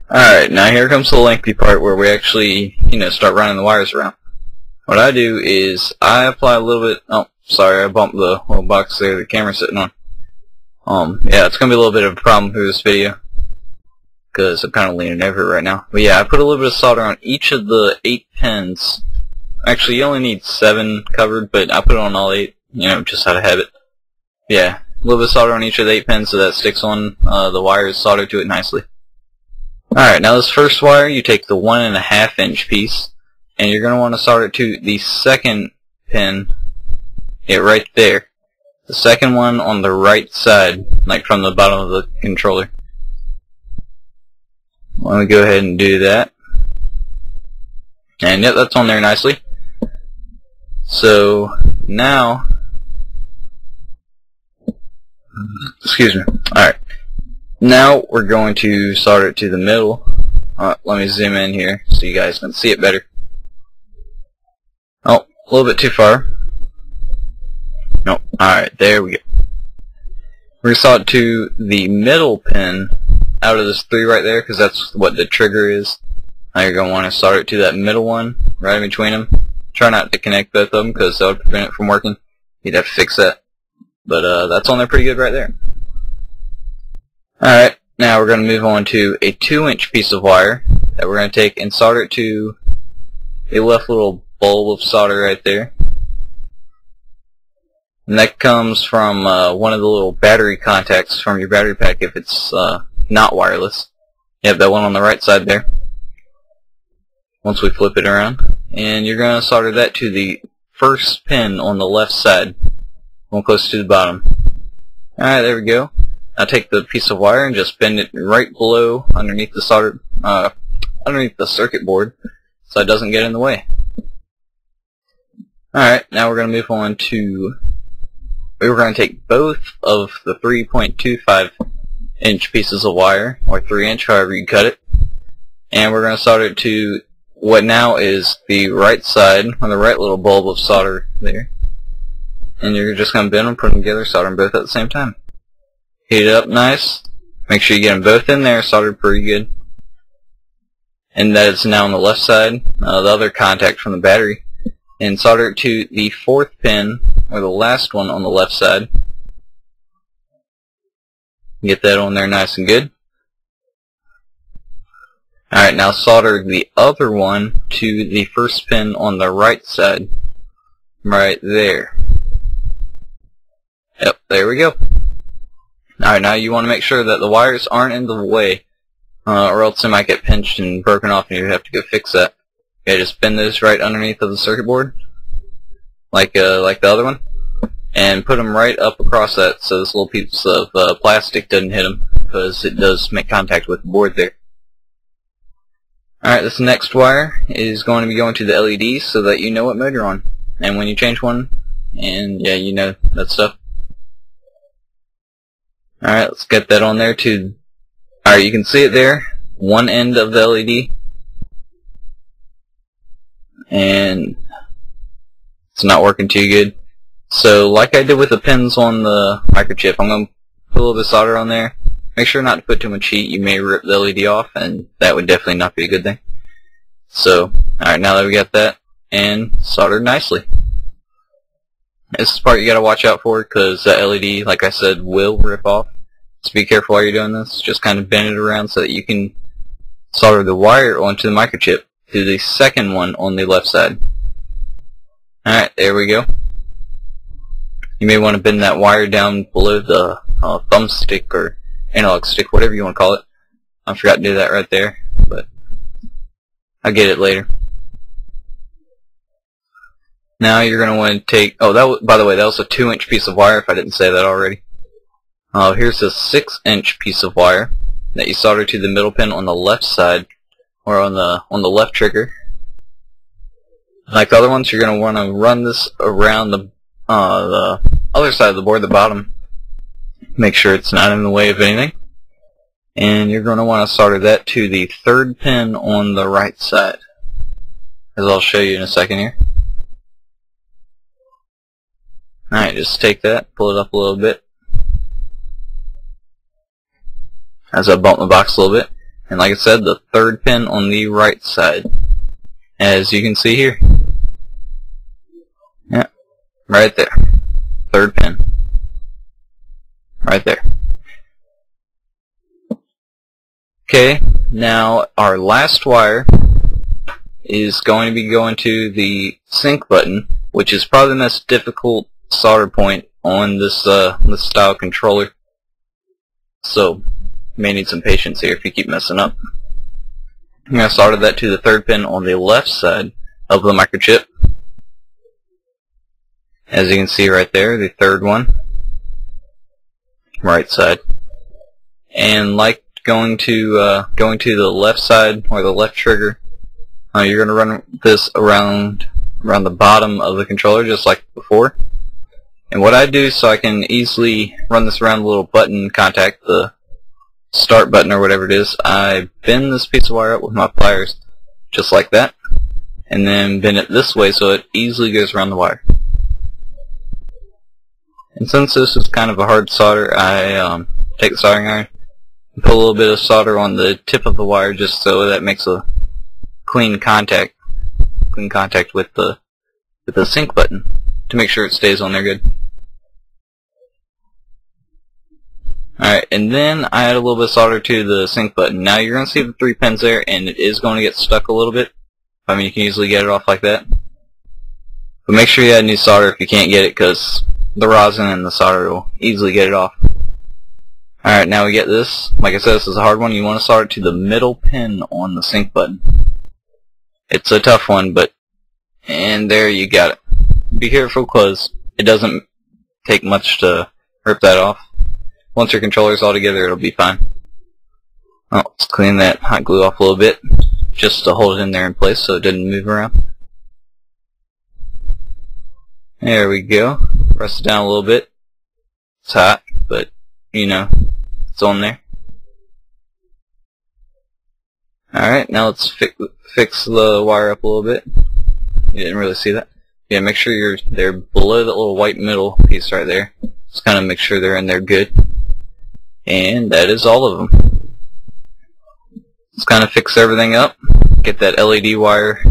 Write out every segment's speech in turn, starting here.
Alright, now here comes the lengthy part where we actually, start running the wires around. What I do is I apply a little bit, oh, sorry, I bumped the little box there the camera's sitting on. Yeah, it's going to be a little bit of a problem for this video, because I'm kind of leaning over it right now. But yeah, I put a little bit of solder on each of the 8 pins. Actually, you only need 7 covered, but I put it on all 8, just out of habit. Yeah, a little bit of solder on each of the 8 pins so that sticks on the wires soldered to it nicely. Alright, now this first wire, you take the 1.5 inch piece, and you're going to want to solder it to the second pin, right there. The second one on the right side, like from the bottom of the controller. Let me go ahead and do that. And yep, that's on there nicely. So, now, excuse me, alright. Now we're going to solder it to the middle. Let me zoom in here so you guys can see it better. Oh, a little bit too far. Nope. Alright, there we go. We're going to solder it to the middle pin out of this 3 right there, because that's what the trigger is. Now you're going to want to solder it to that middle one, right in between them. Try not to connect both of them, because that would prevent it from working. You'd have to fix that. But that's on there pretty good right there. Alright, now we're going to move on to a 2-inch piece of wire that we're going to take and solder it to a left little bulb of solder right there. And that comes from one of the little battery contacts from your battery pack if it's not wireless. Yep, that one on the right side there. Once we flip it around. And you're going to solder that to the first pin on the left side, one close to the bottom. Alright, there we go. Now take the piece of wire and just bend it right below underneath the solder, underneath the circuit board, so it doesn't get in the way. Alright, now we're going to move on to, we're going to take both of the 3.25 inch pieces of wire, or 3 inch, however you cut it, and we're going to solder it to what now is the right side, on the right little bulb of solder there. And you're just going to bend them, put them together, solder them both at the same time. Heat it up nice. Make sure you get them both in there, soldered pretty good. And that is now on the left side, the other contact from the battery. And solder it to the 4th pin, or the last one on the left side. Get that on there nice and good. Alright, now solder the other one to the first pin on the right side. Right there. Yep, there we go. Alright, now you want to make sure that the wires aren't in the way, or else they might get pinched and broken off and you have to go fix that. Okay, just bend those right underneath of the circuit board, like the other one, and put them right up across that so this little piece of plastic doesn't hit them, because it does make contact with the board there. Alright, this next wire is going to be going to the LED so that you know what mode you're on, and when you change one, and yeah, you know that stuff. Alright, let's get that on there too. Alright, you can see it there, one end of the LED, and it's not working too good. So like I did with the pins on the microchip, I'm going to put a little bit of solder on there. Make sure not to put too much heat, you may rip the LED off, and that would definitely not be a good thing. So, alright, now that we got that, and soldered nicely. This is the part you gotta watch out for, because that LED, like I said, will rip off. So be careful while you're doing this. Just kind of bend it around so that you can solder the wire onto the microchip to the second one on the left side. Alright, there we go. You may want to bend that wire down below the thumbstick or analog stick, whatever you want to call it. I forgot to do that right there, but I'll get it later. Now you're going to want to take, oh, by the way, that was a 2-inch piece of wire, if I didn't say that already. Here's a 6-inch piece of wire that you solder to the middle pin on the left side, or on the left trigger. Like the other ones, you're going to want to run this around the other side of the board, the bottom. Make sure it's not in the way of anything. And you're going to want to solder that to the 3rd pin on the right side, as I'll show you in a second here. Alright, just take that, pull it up a little bit, as I bump the box a little bit. And like I said, the third pin on the right side, as you can see here. Yeah, right there. Third pin. Right there. Okay, now our last wire is going to be going to the sync button, which is probably the most difficult solder point on this style controller. So, you may need some patience here if you keep messing up. I'm going to solder that to the third pin on the left side of the microchip. As you can see right there, the third one. Right side. And like going to the left side or the left trigger, you're going to run this around the bottom of the controller just like before. And what I do so I can easily run this around the little button contact, the start button or whatever it is, I bend this piece of wire up with my pliers just like that, and then bend it this way so it easily goes around the wire. And since this is kind of a hard solder, I take the soldering iron and put a little bit of solder on the tip of the wire just so that makes a clean contact with the sync button to make sure it stays on there good. Alright, and then I add a little bit of solder to the sync button. Now you're going to see the 3 pins there, and it is going to get stuck a little bit. I mean, you can easily get it off like that. But make sure you add new solder if you can't get it, because the rosin and the solder will easily get it off. Alright, now we get this. Like I said, this is a hard one. You want to solder to the middle pin on the sync button. It's a tough one, and there you got it. Be careful, because it doesn't take much to rip that off. Once your controller's all together, it'll be fine. Oh, let's clean that hot glue off a little bit, just to hold it in there in place so it didn't move around. There we go. Press it down a little bit. It's hot, but, you know, it's on there. Alright, now let's fix the wire up a little bit. You didn't really see that. Yeah, make sure they're below that little white middle piece right there. Just kind of make sure they're in there good. And that is all of them. Let's kind of fix everything up. Get that LED wire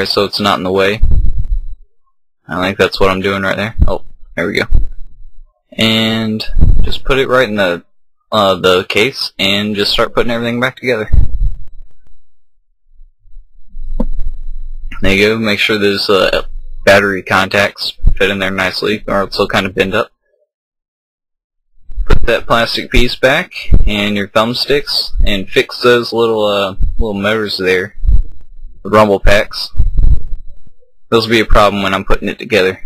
so it's not in the way. I think that's what I'm doing right there. Oh, there we go. And just put it right in the case and just start putting everything back together. There you go. Make sure those battery contacts fit in there nicely, or else they'll kind of bend up. Put that plastic piece back and your thumbsticks, and fix those little motors there, the rumble packs. Those will be a problem when I'm putting it together.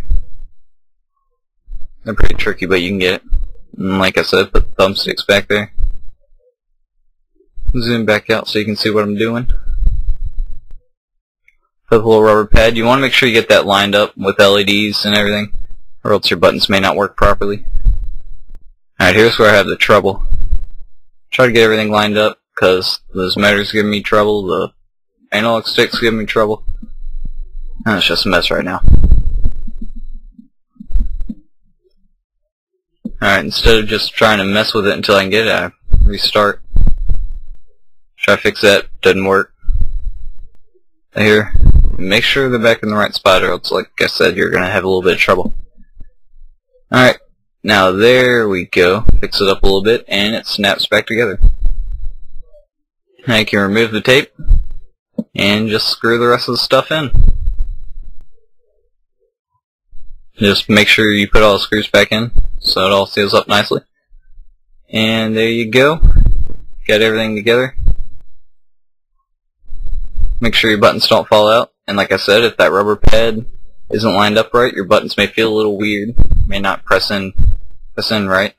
They're pretty tricky, but you can get it. And like I said, put the thumbsticks back there. Zoom back out so you can see what I'm doing. Put the little rubber pad. You want to make sure you get that lined up with LEDs and everything, or else your buttons may not work properly. Alright, here's where I have the trouble. Try to get everything lined up, because those motors give me trouble, the analog sticks give me trouble. Oh, it's just a mess right now. Alright, instead of just trying to mess with it until I can get it, I restart. Try to fix that, doesn't work. Here, make sure they're back in the right spot, or else, like I said, you're going to have a little bit of trouble. Alright, now there we go. Fix it up a little bit, and it snaps back together. Now you can remove the tape, and just screw the rest of the stuff in. Just make sure you put all the screws back in, so it all seals up nicely. And there you go. Got everything together. Make sure your buttons don't fall out. And like I said, if that rubber pad isn't lined up right, your buttons may feel a little weird. May not press in right.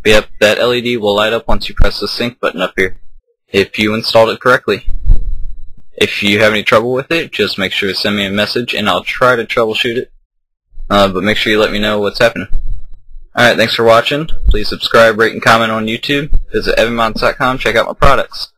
But yep, that LED will light up once you press the sync button up here, if you installed it correctly. If you have any trouble with it, just make sure to send me a message and I'll try to troubleshoot it. But make sure you let me know what's happening. Alright, thanks for watching. Please subscribe, rate, and comment on YouTube. Visit evanmods.com, check out my products.